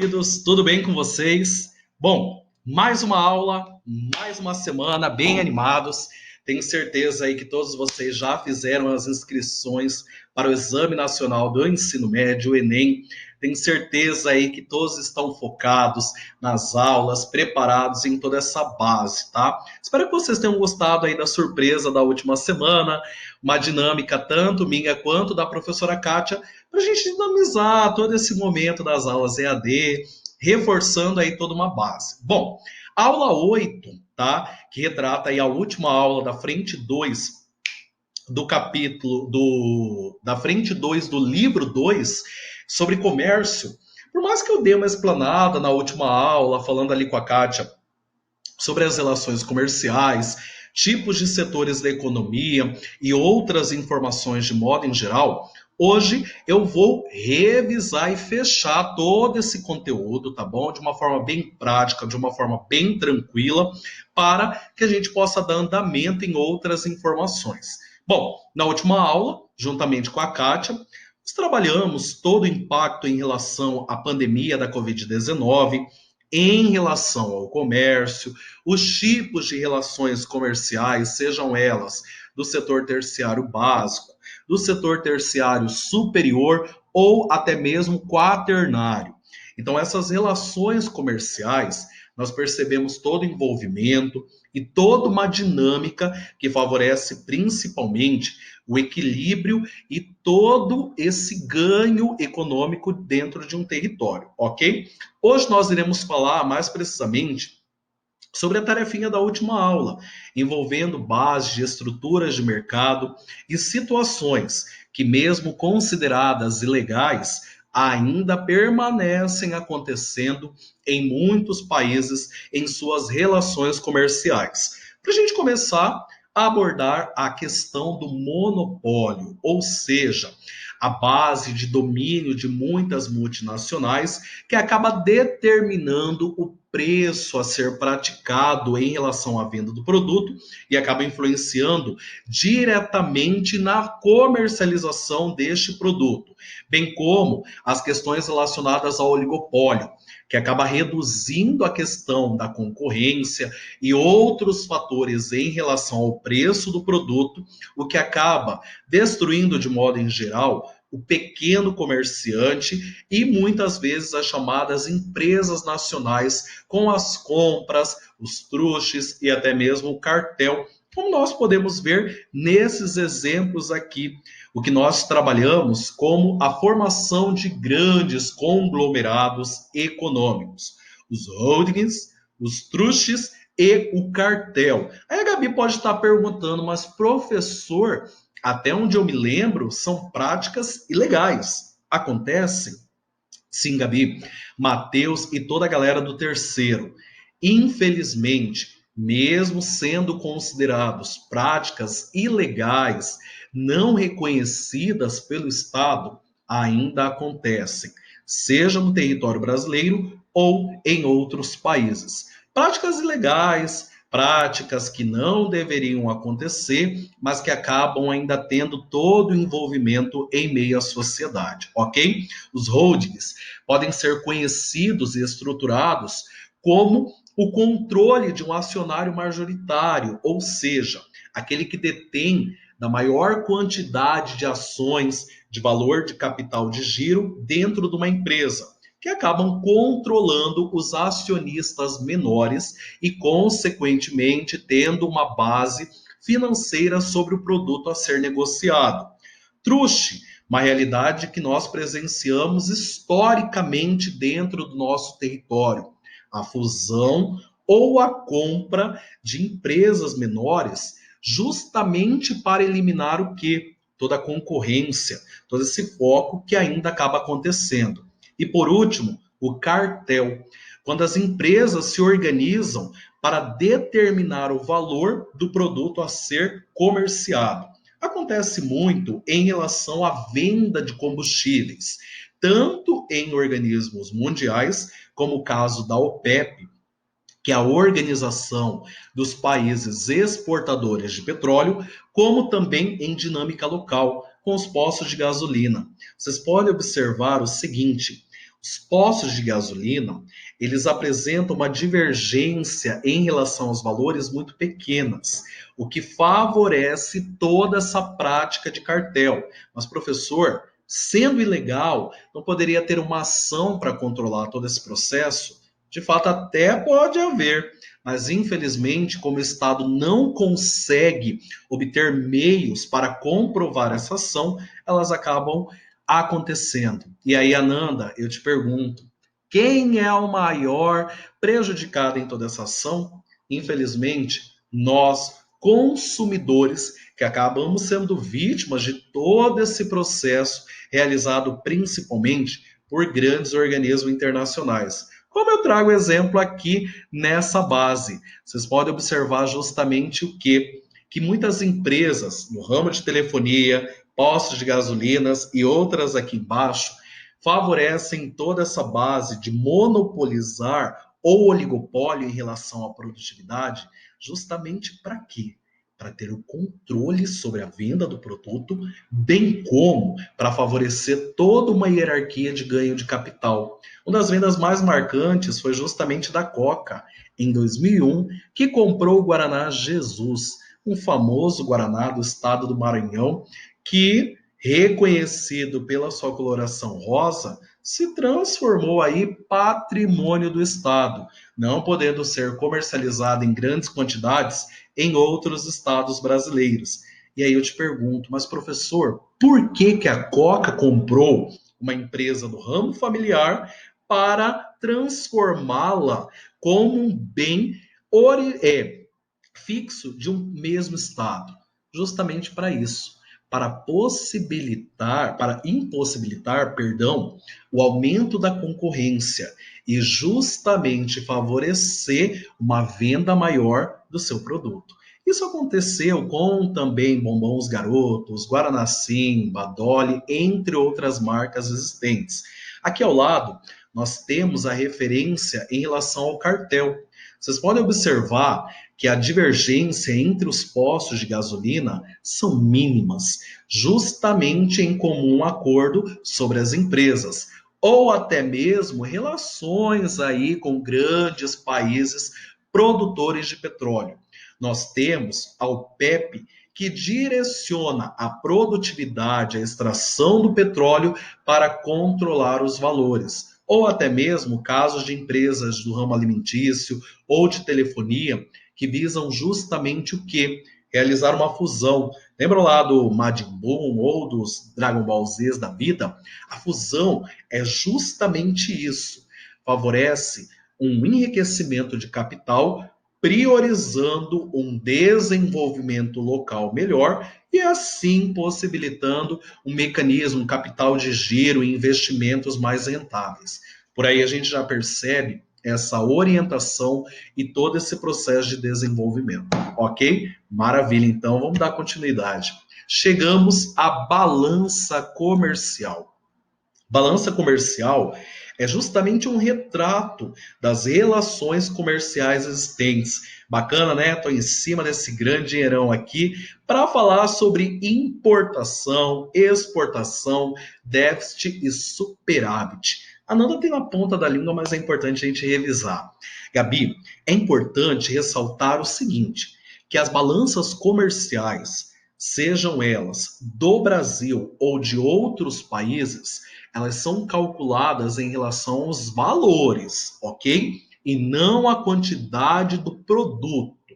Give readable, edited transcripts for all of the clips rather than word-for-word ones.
Queridos, tudo bem com vocês? Bom, mais uma aula, mais uma semana, bem animados. Tenho certeza aí que todos vocês já fizeram as inscrições para o Exame Nacional do Ensino Médio, o Enem. Tenho certeza aí que todos estão focados nas aulas, preparados em toda essa base, tá? Espero que vocês tenham gostado aí da surpresa da última semana, uma dinâmica tanto minha quanto da professora Kátia, para a gente dinamizar todo esse momento das aulas EAD, reforçando aí toda uma base. Bom, aula 8, tá? Que retrata aí a última aula da frente 2 do capítulo da frente 2 do livro 2 sobre comércio. Por mais que eu dê uma explanada na última aula, falando ali com a Kátia sobre as relações comerciais, tipos de setores da economia e outras informações de modo em geral, hoje eu vou revisar e fechar todo esse conteúdo, tá bom? De uma forma bem prática, de uma forma bem tranquila, para que a gente possa dar andamento em outras informações. Bom, na última aula, juntamente com a Kátia, nós trabalhamos todo o impacto em relação à pandemia da Covid-19, em relação ao comércio, os tipos de relações comerciais, sejam elas do setor terciário básico, do setor terciário superior ou até mesmo quaternário. Então, essas relações comerciais, nós percebemos todo o envolvimento e toda uma dinâmica que favorece principalmente o equilíbrio e todo esse ganho econômico dentro de um território, ok? Hoje nós iremos falar mais precisamente sobre a tarefinha da última aula, envolvendo bases de estruturas de mercado e situações que, mesmo consideradas ilegais, ainda permanecem acontecendo em muitos países em suas relações comerciais. Para a gente começar a abordar a questão do monopólio, ou seja, a base de domínio de muitas multinacionais que acaba determinando o preço a ser praticado em relação à venda do produto e acaba influenciando diretamente na comercialização deste produto, bem como as questões relacionadas ao oligopólio, que acaba reduzindo a questão da concorrência e outros fatores em relação ao preço do produto, o que acaba destruindo de modo em geral o pequeno comerciante e muitas vezes as chamadas empresas nacionais com as compras, os truches e até mesmo o cartel, como nós podemos ver nesses exemplos aqui. O que nós trabalhamos como a formação de grandes conglomerados econômicos, os holdings, os truches e o cartel. Aí a Gabi pode estar perguntando, mas professor, até onde eu me lembro, são práticas ilegais. Acontecem? Sim, Gabi, Mateus e toda a galera do terceiro. Infelizmente, mesmo sendo considerados práticas ilegais, não reconhecidas pelo Estado, ainda acontecem, seja no território brasileiro ou em outros países. Práticas ilegais, práticas que não deveriam acontecer, mas que acabam ainda tendo todo o envolvimento em meio à sociedade, ok? Os holdings podem ser conhecidos e estruturados como o controle de um acionário majoritário, ou seja, aquele que detém da maior quantidade de ações de valor de capital de giro dentro de uma empresa, que acabam controlando os acionistas menores e, consequentemente, tendo uma base financeira sobre o produto a ser negociado. Truste, uma realidade que nós presenciamos historicamente dentro do nosso território. A fusão ou a compra de empresas menores, justamente para eliminar o quê? Toda a concorrência, todo esse foco que ainda acaba acontecendo. E por último, o cartel, quando as empresas se organizam para determinar o valor do produto a ser comerciado. Acontece muito em relação à venda de combustíveis, tanto em organismos mundiais, como o caso da OPEP, que é a Organização dos Países Exportadores de Petróleo, como também em dinâmica local, com os postos de gasolina. Vocês podem observar o seguinte: Os postos de gasolina, eles apresentam uma divergência em relação aos valores muito pequenas, o que favorece toda essa prática de cartel. Mas, professor, sendo ilegal, não poderia ter uma ação para controlar todo esse processo? De fato, até pode haver, mas infelizmente, como o Estado não consegue obter meios para comprovar essa ação, elas acabam acontecendo. E aí, Ananda, eu te pergunto, quem é o maior prejudicado em toda essa ação? Infelizmente, nós, consumidores, que acabamos sendo vítimas de todo esse processo realizado principalmente por grandes organismos internacionais. Como eu trago exemplo aqui nessa base, vocês podem observar justamente o que? Que muitas empresas no ramo de telefonia, postos de gasolinas e outras aqui embaixo favorecem toda essa base de monopolizar ou oligopólio em relação à produtividade, justamente para quê? Para ter o controle sobre a venda do produto, bem como para favorecer toda uma hierarquia de ganho de capital. Uma das vendas mais marcantes foi justamente da Coca, em 2001, que comprou o Guaraná Jesus, um famoso Guaraná do estado do Maranhão, que, reconhecido pela sua coloração rosa, se transformou aí patrimônio do Estado, não podendo ser comercializado em grandes quantidades em outros estados brasileiros. E aí eu te pergunto, mas professor, por que que a Coca comprou uma empresa do ramo familiar para transformá-la como um bem fixo de um mesmo estado? Justamente para isso, para impossibilitar, perdão, o aumento da concorrência e justamente favorecer uma venda maior do seu produto. Isso aconteceu com também Bombons Garotos, Guaraná Simba, Dolly, entre outras marcas existentes. Aqui ao lado, nós temos a referência em relação ao cartel. Vocês podem observar que a divergência entre os postos de gasolina são mínimas, justamente em comum acordo sobre as empresas, ou até mesmo relações aí com grandes países produtores de petróleo. Nós temos a OPEP, que direciona a produtividade, a extração do petróleo para controlar os valores, ou até mesmo casos de empresas do ramo alimentício ou de telefonia que visam justamente o quê? Realizar uma fusão. Lembra lá do Majin Buu ou dos Dragon Ball Z da vida? A fusão é justamente isso. Favorece um enriquecimento de capital, priorizando um desenvolvimento local melhor e assim possibilitando um mecanismo, um capital de giro e investimentos mais rentáveis. Por aí a gente já percebe essa orientação e todo esse processo de desenvolvimento, ok? Maravilha, então vamos dar continuidade. Chegamos à balança comercial. Balança comercial é justamente um retrato das relações comerciais existentes. Bacana, né? Estou em cima desse grande dinheirão aqui para falar sobre importação, exportação, déficit e superávit. A Nanda tem na ponta da língua, mas é importante a gente revisar. Gabi, é importante ressaltar o seguinte, que as balanças comerciais, sejam elas do Brasil ou de outros países, elas são calculadas em relação aos valores, ok? E não a quantidade do produto.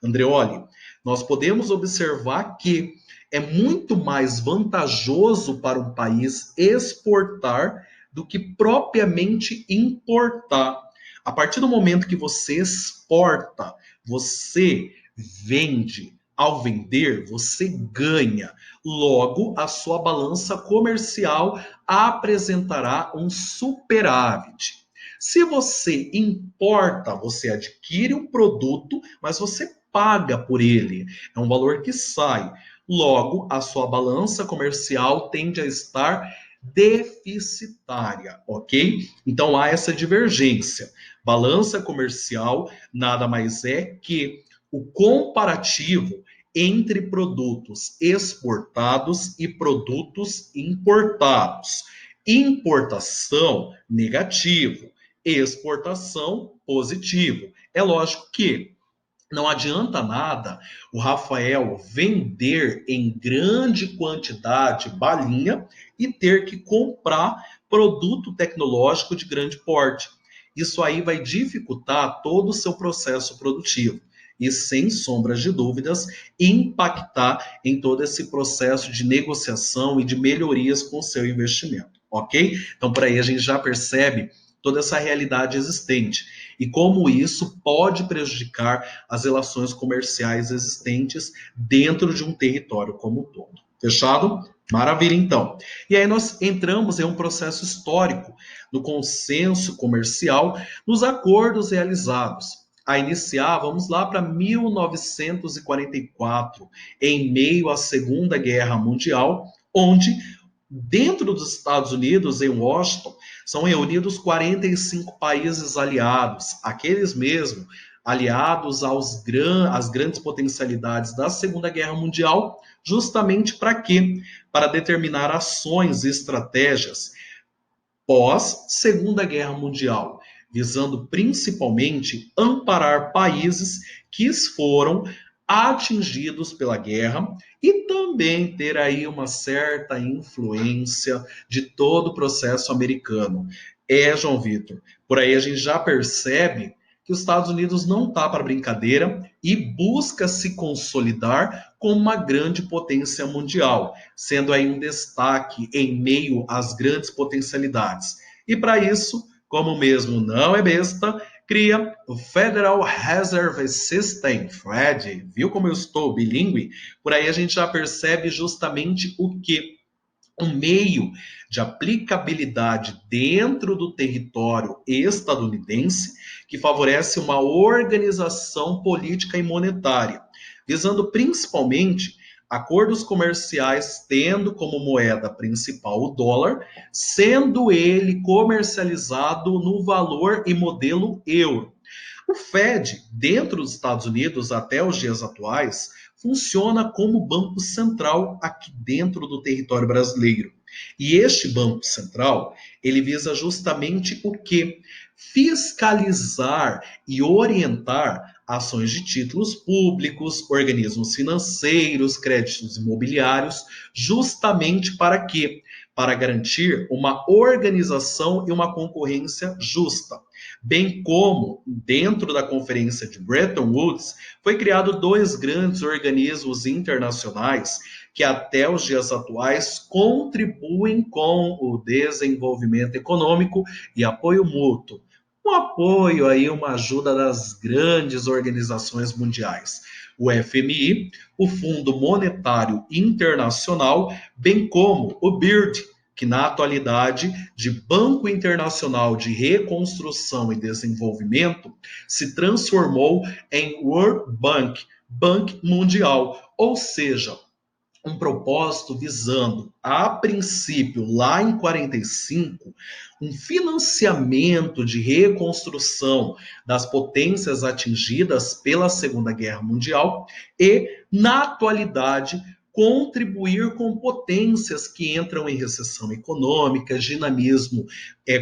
Andreoli, nós podemos observar que é muito mais vantajoso para um país exportar do que propriamente importar. A partir do momento que você exporta, você vende. Ao vender, você ganha. Logo, a sua balança comercial apresentará um superávit. Se você importa, você adquire um produto, mas você paga por ele. É um valor que sai. Logo, a sua balança comercial tende a estar deficitária, ok? Então há essa divergência. Balança comercial nada mais é que o comparativo entre produtos exportados e produtos importados. Importação, negativo. Exportação, positivo. É lógico que não adianta nada o Rafael vender em grande quantidade balinha e ter que comprar produto tecnológico de grande porte. Isso aí vai dificultar todo o seu processo produtivo e, sem sombras de dúvidas, impactar em todo esse processo de negociação e de melhorias com o seu investimento, ok? Então, por aí a gente já percebe toda essa realidade existente e como isso pode prejudicar as relações comerciais existentes dentro de um território como um todo. Fechado? Maravilha, então. E aí nós entramos em um processo histórico no consenso comercial, nos acordos realizados. A iniciar, vamos lá para 1944, em meio à Segunda Guerra Mundial, onde, dentro dos Estados Unidos, em Washington, são reunidos 45 países aliados, aqueles mesmo aliados às grandes potencialidades da Segunda Guerra Mundial, justamente para quê? Para determinar ações e estratégias pós-Segunda Guerra Mundial, visando principalmente amparar países que foram atingidos pela guerra e também ter aí uma certa influência de todo o processo americano. João Vitor, por aí a gente já percebe que os Estados Unidos não está para brincadeira e busca se consolidar como uma grande potência mundial, sendo aí um destaque em meio às grandes potencialidades. E para isso, como mesmo não é besta, cria o Federal Reserve System, FRED. Viu como eu estou bilíngue? Por aí a gente já percebe justamente o que? Um meio de aplicabilidade dentro do território estadunidense que favorece uma organização política e monetária, visando principalmente acordos comerciais tendo como moeda principal o dólar, sendo ele comercializado no valor e modelo euro. O Fed, dentro dos Estados Unidos até os dias atuais, funciona como banco central aqui dentro do território brasileiro. E este banco central, ele visa justamente o quê? Fiscalizar e orientar ações de títulos públicos, organismos financeiros, créditos imobiliários, justamente para quê? Para garantir uma organização e uma concorrência justa. Bem como, dentro da Conferência de Bretton Woods, foi criado dois grandes organismos internacionais que até os dias atuais contribuem com o desenvolvimento econômico e apoio mútuo. Um apoio aí, uma ajuda das grandes organizações mundiais. O FMI, o Fundo Monetário Internacional, bem como o BIRD, que na atualidade, de Banco Internacional de Reconstrução e Desenvolvimento, se transformou em World Bank, Banco Mundial, ou seja, um propósito visando, a princípio, lá em 45, um financiamento de reconstrução das potências atingidas pela Segunda Guerra Mundial e, na atualidade, contribuir com potências que entram em recessão econômica, dinamismo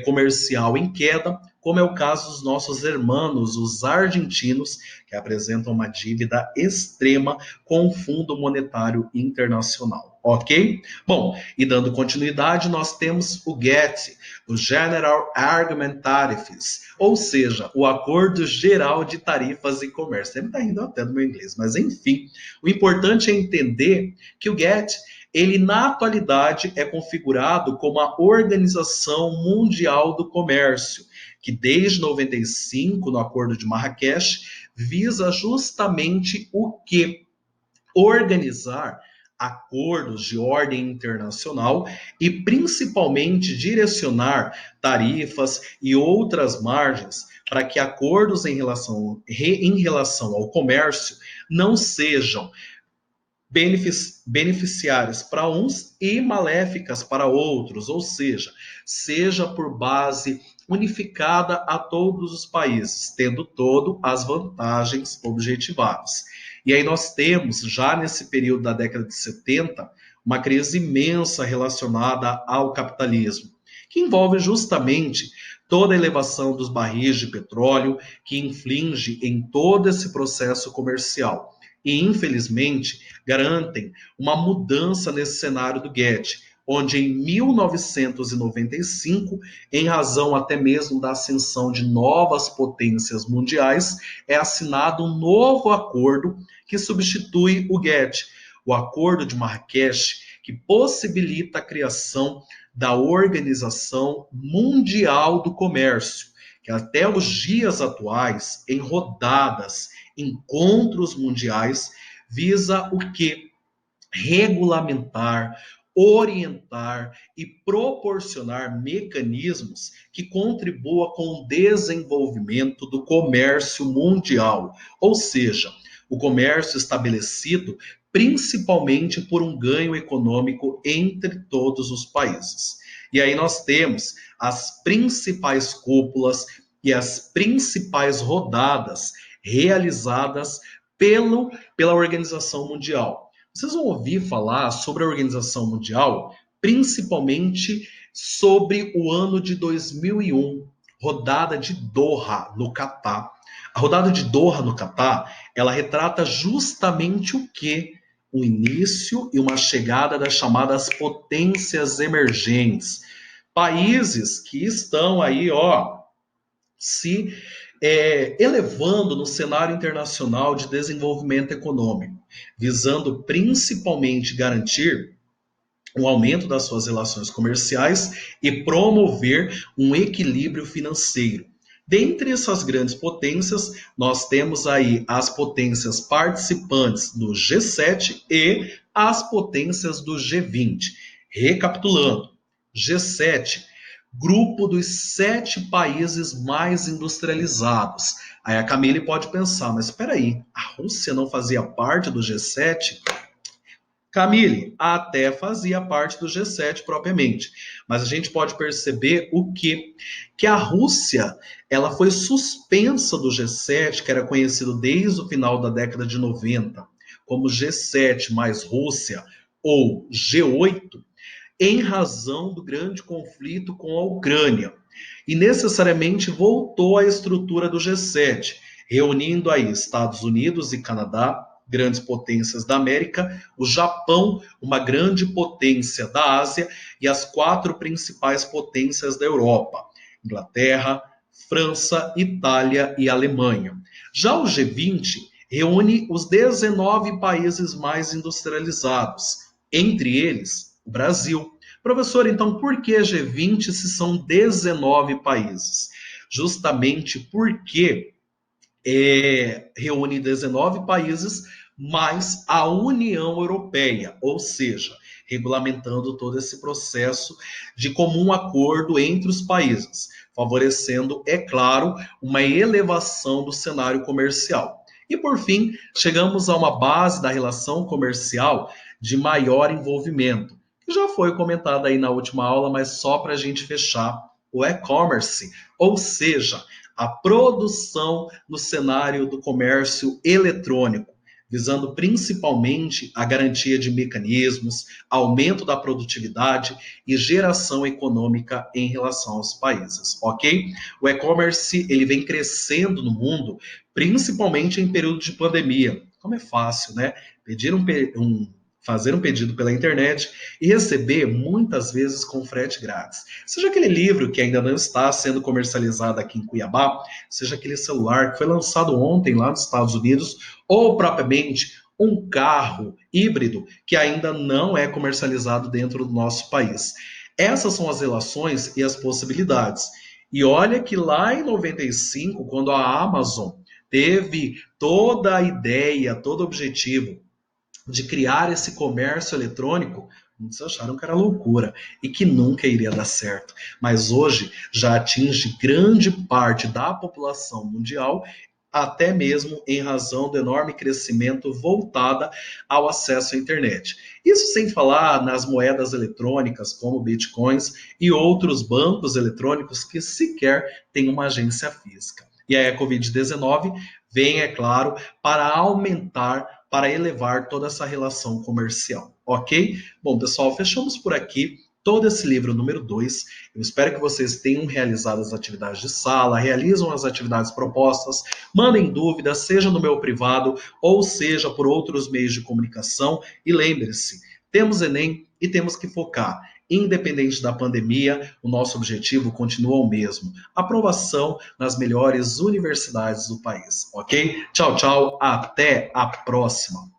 comercial em queda, como é o caso dos nossos irmãos, os argentinos, que apresentam uma dívida extrema com o Fundo Monetário Internacional, ok? Bom, e dando continuidade, nós temos o GATT, o General Agreement Tariffs, ou seja, o Acordo Geral de Tarifas e Comércio. Sempre está rindo até do meu inglês, mas enfim, o importante é entender que o GATT, ele na atualidade é configurado como a Organização Mundial do Comércio, que desde 95, no Acordo de Marrakech, visa justamente o que? Organizar acordos de ordem internacional e principalmente direcionar tarifas e outras margens para que acordos em relação ao comércio não sejam beneficiárias para uns e maléficas para outros, ou seja por base unificada a todos os países, tendo todo as vantagens objetivadas. E aí nós temos, já nesse período da década de 70, uma crise imensa relacionada ao capitalismo. que envolve justamente toda a elevação dos barris de petróleo que inflige em todo esse processo comercial. E, infelizmente, garantem uma mudança nesse cenário do GATT, onde em 1995, em razão até mesmo da ascensão de novas potências mundiais, é assinado um novo acordo que substitui o GATT, o Acordo de Marrakech, que possibilita a criação da Organização Mundial do Comércio, que até os dias atuais, em rodadas, encontros mundiais, visa o quê? Regulamentar, orientar e proporcionar mecanismos que contribuam com o desenvolvimento do comércio mundial, ou seja, o comércio estabelecido principalmente por um ganho econômico entre todos os países. E aí nós temos as principais cúpulas e as principais rodadas realizadas pela Organização Mundial. Vocês vão ouvir falar sobre a Organização Mundial, principalmente sobre o ano de 2001, rodada de Doha, no Catar. A rodada de Doha, no Catar, ela retrata justamente o quê? O início e uma chegada das chamadas potências emergentes. Países que estão aí, se elevando no cenário internacional de desenvolvimento econômico, visando principalmente garantir um aumento das suas relações comerciais e promover um equilíbrio financeiro. Dentre essas grandes potências, nós temos aí as potências participantes do G7 e as potências do G20. Recapitulando, G7, grupo dos 7 países mais industrializados. Aí a Camille pode pensar, mas espera aí, a Rússia não fazia parte do G7? Camille, até fazia parte do G7 propriamente, mas a gente pode perceber o quê? Que a Rússia, ela foi suspensa do G7, que era conhecido desde o final da década de 90, como G7 mais Rússia ou G8, em razão do grande conflito com a Ucrânia. E necessariamente voltou à estrutura do G7, reunindo aí Estados Unidos e Canadá, grandes potências da América, o Japão, uma grande potência da Ásia, e as 4 principais potências da Europa: Inglaterra, França, Itália e Alemanha. Já o G20 reúne os 19 países mais industrializados, entre eles o Brasil. Professor, então por que G20 se são 19 países? Justamente porque reúne 19 países mais a União Europeia, ou seja, regulamentando todo esse processo de comum acordo entre os países, favorecendo, é claro, uma elevação do cenário comercial. E por fim, chegamos a uma base da relação comercial de maior envolvimento, que já foi comentada aí na última aula, mas só para a gente fechar: o e-commerce, ou seja, a produção no cenário do comércio eletrônico, visando principalmente a garantia de mecanismos, aumento da produtividade e geração econômica em relação aos países, ok? O e-commerce, ele vem crescendo no mundo, principalmente em período de pandemia. Como é fácil, né? Fazer um pedido pela internet e receber muitas vezes com frete grátis. Seja aquele livro que ainda não está sendo comercializado aqui em Cuiabá, seja aquele celular que foi lançado ontem lá nos Estados Unidos, ou propriamente um carro híbrido que ainda não é comercializado dentro do nosso país. Essas são as relações e as possibilidades. E olha que lá em 95, quando a Amazon teve toda a ideia, todo o objetivo de criar esse comércio eletrônico, muitos acharam que era loucura e que nunca iria dar certo. Mas hoje já atinge grande parte da população mundial, até mesmo em razão do enorme crescimento voltada ao acesso à internet. Isso sem falar nas moedas eletrônicas, como bitcoins e outros bancos eletrônicos que sequer têm uma agência física. E aí a Covid-19 vem, é claro, para aumentar, para elevar toda essa relação comercial, ok? Bom, pessoal, fechamos por aqui todo esse livro número 2. Eu espero que vocês tenham realizado as atividades de sala, realizam as atividades propostas, mandem dúvidas, seja no meu privado ou seja por outros meios de comunicação. E lembre-se, temos Enem e temos que focar. Independente da pandemia, o nosso objetivo continua o mesmo: aprovação nas melhores universidades do país, ok? Tchau, tchau, até a próxima!